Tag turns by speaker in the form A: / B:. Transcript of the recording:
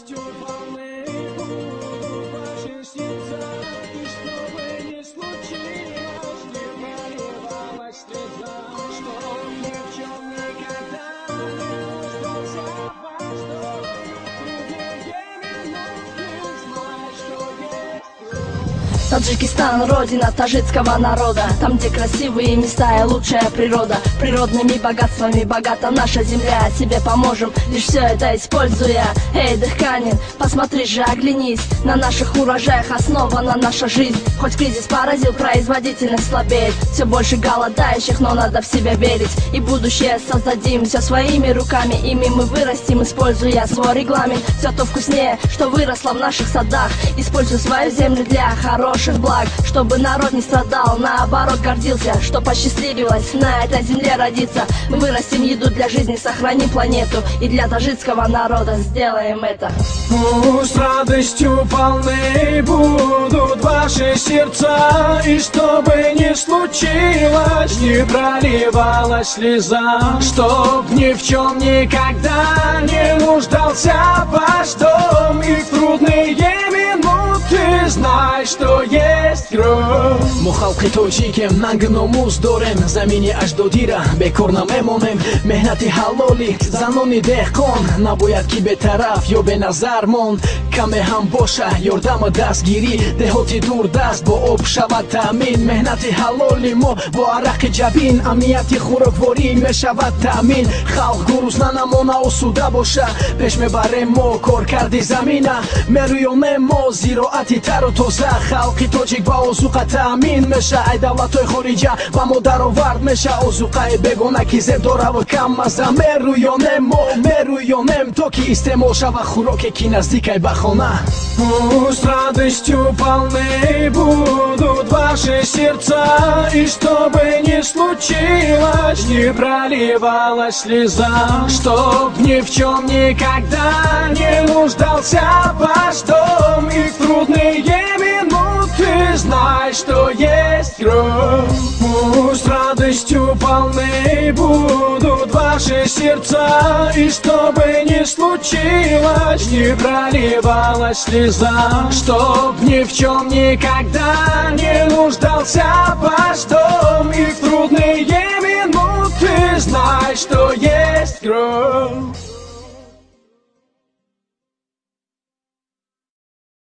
A: радостью полны будут ваши сердца, и что бы ни случилось, не проливалась слеза, что ни в чем никогда не нуждался ваш дом.
B: Таджикистан — родина таджикского народа. Там, где красивые места и лучшая природа. Природными богатствами богата наша земля. Себе поможем, лишь все это используя. Эй, дыханин, посмотри же, оглянись. На наших урожаях основана наша жизнь. Хоть кризис поразил, производительность слабеет. Все больше голодающих, но надо в себя верить. И будущее создадим все своими руками. Ими мы вырастим, используя свой регламент. Все то вкуснее, что выросло в наших садах. Используй свою землю для хороших благ, чтобы народ не страдал, наоборот гордился, что посчастливилось на этой земле родиться. Мы вырастим еду для жизни, сохраним планету, и для таджикского народа сделаем это.
A: Пусть радостью полны будут ваши сердца, и что бы ни случилось, не проливалась слеза, чтоб ни в чем никогда не нуждался ваш дом, и в трудные минуты знай, что есть кровь.
C: мо халқи тоҷикем нанг номуз дорем, замини аҷдодира бекор намемонем. меҳнати ҳалоли занони деҳқон набояд ки бетараф ё беназар монд. каме ҳам боша ёрдаму дастгирӣ, деҳоти дурдаст бо об шавад таъмин. меҳнати ҳалоли мо бо арақи ҷабин, амнияти хӯрокворӣ мешавад таъмин. халқ гурузна намона осуда боша, пеш мебарем мо коркарди замина. мерӯёнем мо зироати тару тоза, халқи тоҷик ба озуқа таъмин меша. ай давлатҳои хориҷа ба мо даровард меша, озуқаи бегона ки зеб дораву кам мазза. мерӯёнем мо мерӯёнем то ки истеъмол шава хӯроке ки наздикай ба хона.
A: Пусть радостью полны будут ваши сердца, и что бы ни случилось, не проливалась слеза, чтоб ни в чем никогда не нуждался ваш дом, и в трудные минуты знай, что есть кровь. Пусть радостью полны будут ваши сердца, и что бы ни случилось, не проливалась слеза, чтоб ни в чем никогда не нуждался